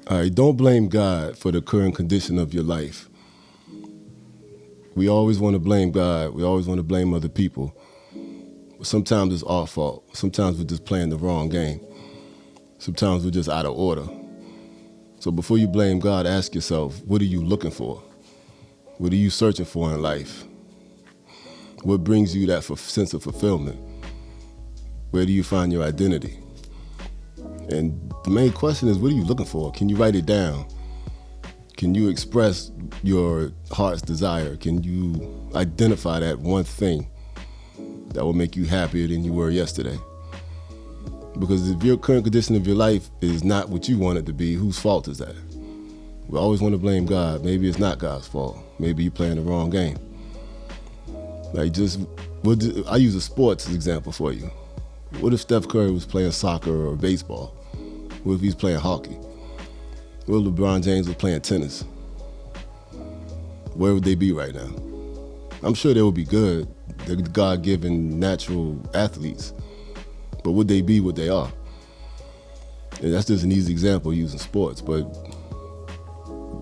All right, don't blame God for the current condition of your life. We always want to blame God. We always want to blame other people. But sometimes it's our fault. Sometimes we're just playing the wrong game. Sometimes we're just out of order. So before you blame God, ask yourself, what are you looking for? What are you searching for in life? What brings you that sense of fulfillment? Where do you find your identity? And the main question is, what are you looking for? Can you write it down? Can you express your heart's desire? Can you identify that one thing that will make you happier than you were yesterday? Because if your current condition of your life is not what you want it to be, whose fault is that? We always want to blame God. Maybe it's not God's fault. Maybe you're playing the wrong game. I use a sports example for you. What if Steph Curry was playing soccer or baseball? What if he's playing hockey? What if LeBron James was playing tennis? Where would they be right now? I'm sure they would be good. They're God-given natural athletes. But would they be what they are? And that's just an easy example using sports. But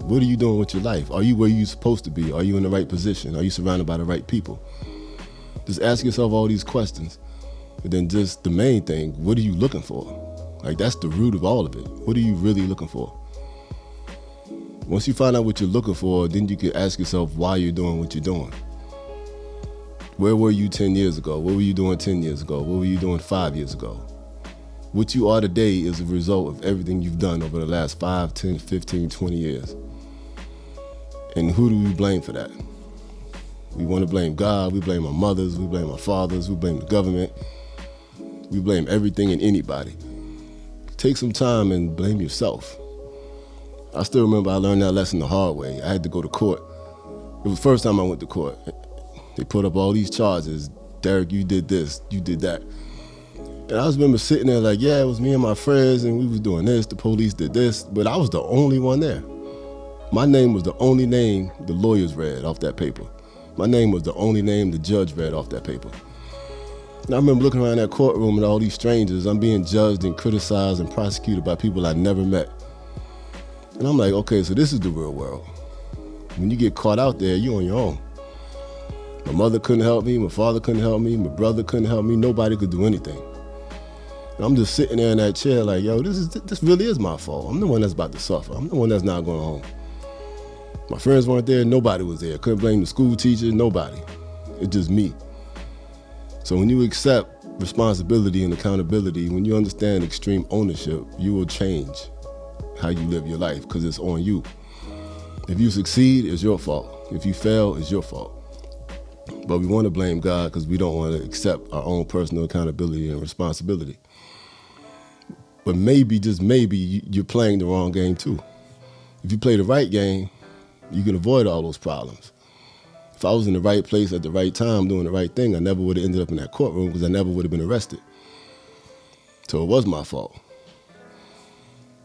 what are you doing with your life? Are you where you're supposed to be? Are you in the right position? Are you surrounded by the right people? Just ask yourself all these questions. And then just the main thing, what are you looking for? Like, that's the root of all of it. What are you really looking for? Once you find out what you're looking for, then you can ask yourself why you're doing what you're doing. Where were you 10 years ago? What were you doing 10 years ago? What were you doing 5 years ago? What you are today is a result of everything you've done over the last 5, 10, 15, 20 years. And who do we blame for that? We want to blame God, we blame our mothers, we blame our fathers, we blame the government. We blame everything and anybody. Take some time and blame yourself. I still remember I learned that lesson the hard way. I had to go to court. It was the first time I went to court. They put up all these charges. Derek, you did this, you did that. And I just remember sitting there like, yeah, it was me and my friends and we was doing this, the police did this, but I was the only one there. My name was the only name the lawyers read off that paper. My name was the only name the judge read off that paper. And I remember looking around that courtroom and all these strangers. I'm being judged and criticized and prosecuted by people I never met. And I'm like, okay, so this is the real world. When you get caught out there, you're on your own. My mother couldn't help me, my father couldn't help me, my brother couldn't help me, nobody could do anything. And I'm just sitting there in that chair like, yo, this really is my fault. I'm the one that's about to suffer. I'm the one that's not going home. My friends weren't there, nobody was there. Couldn't blame the school teacher, nobody. It's just me. So when you accept responsibility and accountability, when you understand extreme ownership, you will change how you live your life because it's on you. If you succeed, it's your fault. If you fail, it's your fault. But we want to blame God because we don't want to accept our own personal accountability and responsibility. But maybe, just maybe, you're playing the wrong game too. If you play the right game, you can avoid all those problems. If I was in the right place at the right time doing the right thing, I never would have ended up in that courtroom because I never would have been arrested. So it was my fault.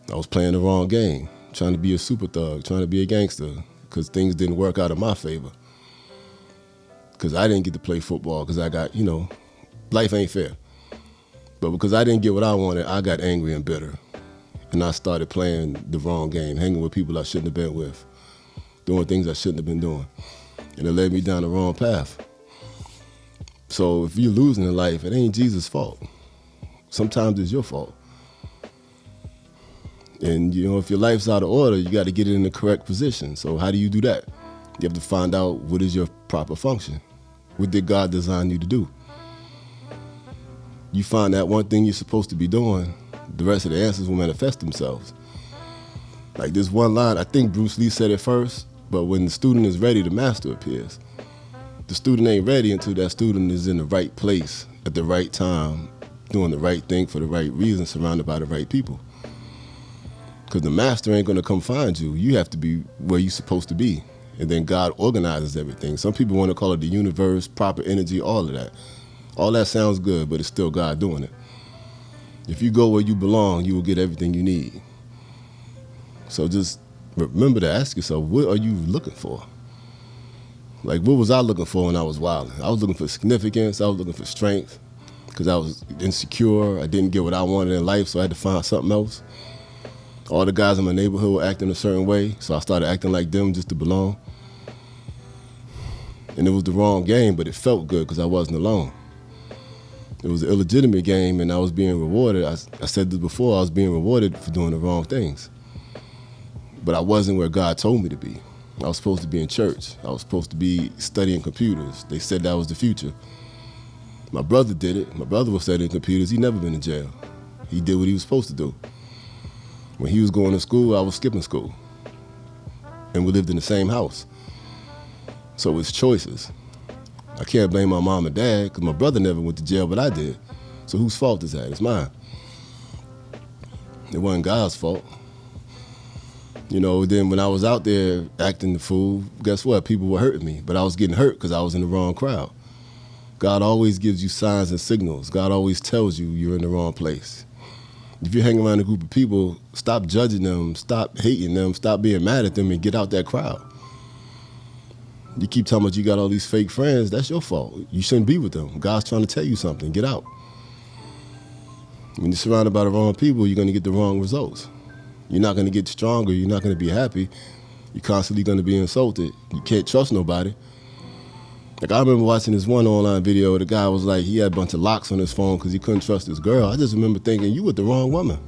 I was playing the wrong game, trying to be a super thug, trying to be a gangster because things didn't work out in my favor. Because I didn't get to play football because I got, life ain't fair. But because I didn't get what I wanted, I got angry and bitter. And I started playing the wrong game, hanging with people I shouldn't have been with, doing things I shouldn't have been doing. And it led me down the wrong path. So if you're losing in life, it ain't Jesus' fault. Sometimes it's your fault. And if your life's out of order, you got to get it in the correct position. So how do you do that? You have to find out what is your proper function. What did God design you to do? You find that one thing you're supposed to be doing, the rest of the answers will manifest themselves. Like this one line, I think Bruce Lee said it first, but when the student is ready, the master appears. The student ain't ready until that student is in the right place at the right time, doing the right thing for the right reason, surrounded by the right people. Because the master ain't going to come find you. You have to be where you're supposed to be. And then God organizes everything. Some people want to call it the universe, proper energy, all of that. All that sounds good, but it's still God doing it. If you go where you belong, you will get everything you need. So just remember to ask yourself, what are you looking for? Like, what was I looking for when I was wilding? I was looking for significance. I was looking for strength because I was insecure. I didn't get what I wanted in life, so I had to find something else. All the guys in my neighborhood were acting a certain way, so I started acting like them just to belong. And it was the wrong game, but it felt good because I wasn't alone. It was an illegitimate game, and I was being rewarded. I said this before, I was being rewarded for doing the wrong things. But I wasn't where God told me to be. I was supposed to be in church. I was supposed to be studying computers. They said that was the future. My brother did it. My brother was studying computers. He'd never been in jail. He did what he was supposed to do. When he was going to school, I was skipping school. And we lived in the same house. So it's choices. I can't blame my mom and dad because my brother never went to jail, but I did. So whose fault is that? It's mine. It wasn't God's fault. You know, then when I was out there acting the fool, guess what? People were hurting me, but I was getting hurt because I was in the wrong crowd. God always gives you signs and signals. God always tells you you're in the wrong place. If you're hanging around a group of people, stop judging them, stop hating them, stop being mad at them, and get out that crowd. You keep telling me you got all these fake friends, that's your fault. You shouldn't be with them. God's trying to tell you something. Get out. When you're surrounded by the wrong people, you're going to get the wrong results. You're not going to get stronger. You're not going to be happy. You're constantly going to be insulted. You can't trust nobody. Like, I remember watching this one online video. The guy was like, he had a bunch of locks on his phone because he couldn't trust his girl. I just remember thinking, you with the wrong woman.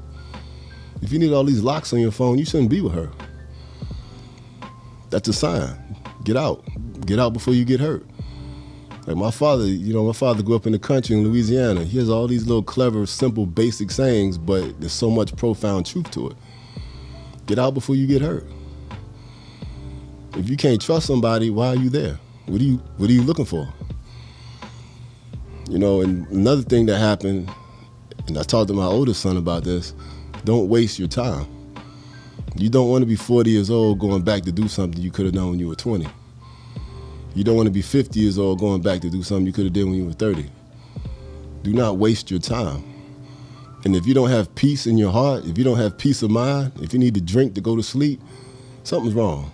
If you need all these locks on your phone, you shouldn't be with her. That's a sign. Get out. Get out before you get hurt. Like my father grew up in the country in Louisiana. He has all these little clever, simple, basic sayings, but there's so much profound truth to it. Get out before you get hurt. If you can't trust somebody, why are you there? What are you looking for? You know, and another thing that happened, and I talked to my oldest son about this, don't waste your time. You don't want to be 40 years old going back to do something you could have done when you were 20. You don't want to be 50 years old going back to do something you could have done when you were 30. Do not waste your time. And if you don't have peace in your heart, if you don't have peace of mind, if you need to drink to go to sleep, something's wrong.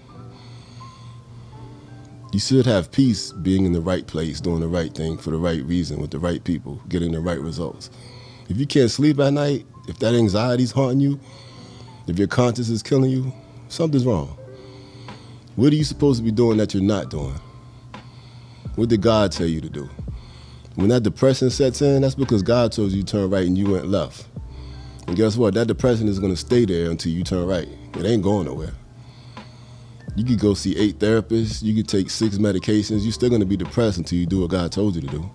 You should have peace being in the right place, doing the right thing for the right reason, with the right people, getting the right results. If you can't sleep at night, if that anxiety's haunting you, if your conscience is killing you, something's wrong. What are you supposed to be doing that you're not doing? What did God tell you to do? When that depression sets in, that's because God told you to turn right and you went left. And guess what? That depression is going to stay there until you turn right. It ain't going nowhere. You could go see 8 therapists. You could take 6 medications. You're still going to be depressed until you do what God told you to do.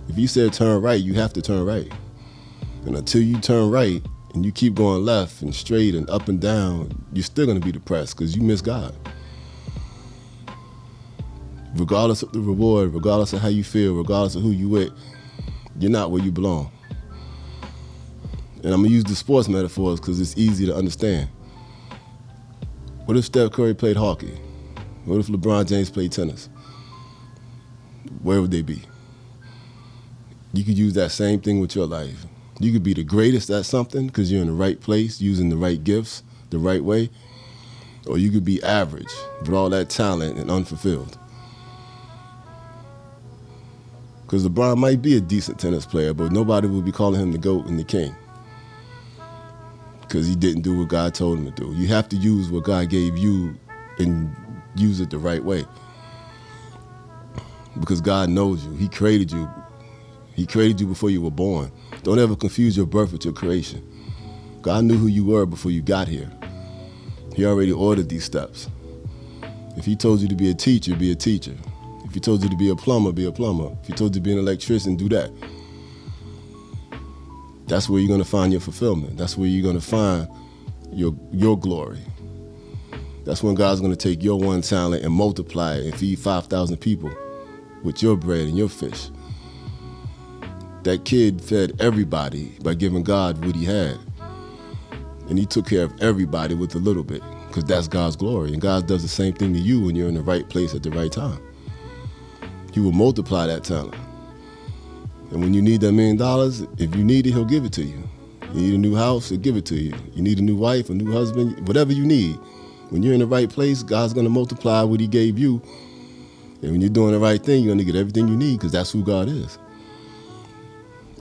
If He said turn right, you have to turn right. And until you turn right and you keep going left and straight and up and down, you're still going to be depressed because you miss God. Regardless of the reward, regardless of how you feel, regardless of who you with, you're not where you belong. And I'm going to use the sports metaphors because it's easy to understand. What if Steph Curry played hockey? What if LeBron James played tennis? Where would they be? You could use that same thing with your life. You could be the greatest at something because you're in the right place, using the right gifts the right way, or you could be average with all that talent and unfulfilled. Because LeBron might be a decent tennis player, but nobody will be calling him the GOAT and the king. Because he didn't do what God told him to do. You have to use what God gave you and use it the right way. Because God knows you. He created you. He created you before you were born. Don't ever confuse your birth with your creation. God knew who you were before you got here. He already ordered these steps. If He told you to be a teacher, be a teacher. If He told you to be a plumber, be a plumber. If He told you to be an electrician, do that. That's where you're going to find your fulfillment. That's where you're going to find your glory. That's when God's going to take your one talent and multiply it and feed 5,000 people with your bread and your fish. That kid fed everybody by giving God what he had. And He took care of everybody with a little bit because that's God's glory. And God does the same thing to you when you're in the right place at the right time. He will multiply that talent. And when you need that $1 million, if you need it, He'll give it to you. You need a new house, He'll give it to you. You need a new wife, a new husband, whatever you need. When you're in the right place, God's going to multiply what He gave you. And when you're doing the right thing, you're going to get everything you need because that's who God is.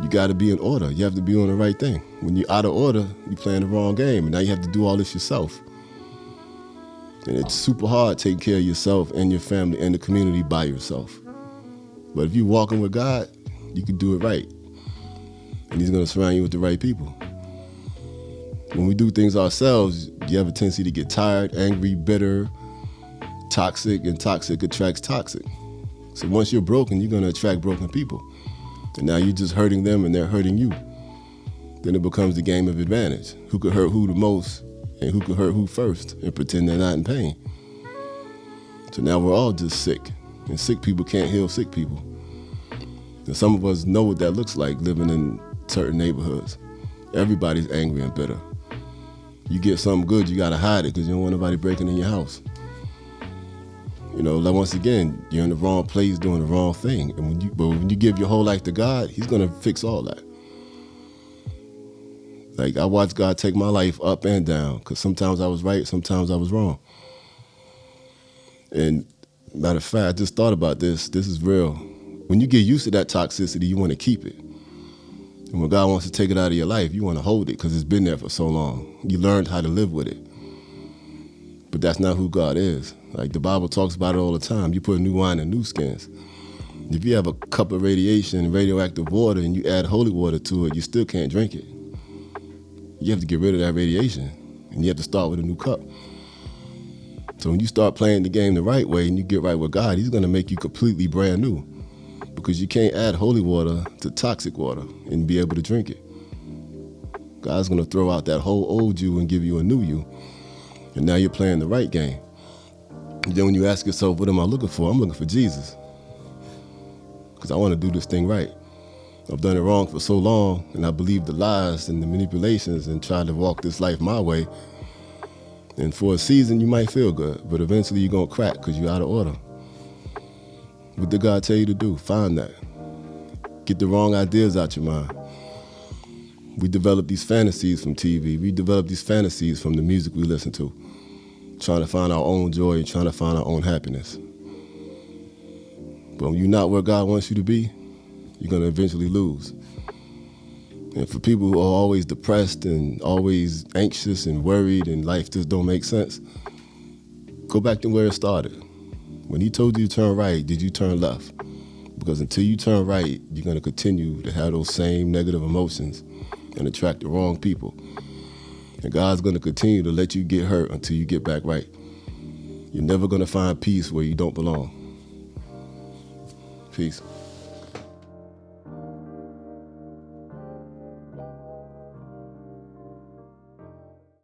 You got to be in order. You have to be on the right thing. When you're out of order, you're playing the wrong game, and now you have to do all this yourself. And it's super hard taking care of yourself and your family and the community by yourself. But if you're walking with God, you can do it right. And he's going to surround you with the right people. When we do things ourselves, you have a tendency to get tired, angry, bitter, toxic, and toxic attracts toxic. So once you're broken, you're going to attract broken people. And now you're just hurting them and they're hurting you. Then it becomes the game of advantage. Who could hurt who the most and who could hurt who first and pretend they're not in pain. So now we're all just sick. And sick people can't heal sick people. And some of us know what that looks like living in certain neighborhoods. Everybody's angry and bitter. You get something good, you gotta hide it because you don't want nobody breaking in your house. You know, like once again, you're in the wrong place doing the wrong thing. And when you give your whole life to God, he's gonna fix all that. Like I watched God take my life up and down because sometimes I was right, sometimes I was wrong. And matter of fact, I just thought about this. This is real. When you get used to that toxicity, you want to keep it. And when God wants to take it out of your life, you want to hold it because it's been there for so long. You learned how to live with it. But that's not who God is. Like the Bible talks about it all the time. You put new wine in new skins. If you have a cup of radioactive water, and you add holy water to it, you still can't drink it. You have to get rid of that radiation, and you have to start with a new cup. So when you start playing the game the right way and you get right with God, he's going to make you completely brand new. Because you can't add holy water to toxic water and be able to drink it. God's going to throw out that whole old you and give you a new you. And now you're playing the right game. And then when you ask yourself, what am I looking for? I'm looking for Jesus. Because I want to do this thing right. I've done it wrong for so long, and I believe the lies and the manipulations and tried to walk this life my way. And for a season, you might feel good, but eventually you're going to crack because you're out of order. What did God tell you to do? Find that. Get the wrong ideas out your mind. We develop these fantasies from TV. We develop these fantasies from the music we listen to, trying to find our own joy and trying to find our own happiness. But when you're not where God wants you to be, you're going to eventually lose. And for people who are always depressed and always anxious and worried and life just don't make sense, go back to where it started. When he told you to turn right, did you turn left? Because until you turn right, you're going to continue to have those same negative emotions and attract the wrong people. And God's going to continue to let you get hurt until you get back right. You're never going to find peace where you don't belong. Peace.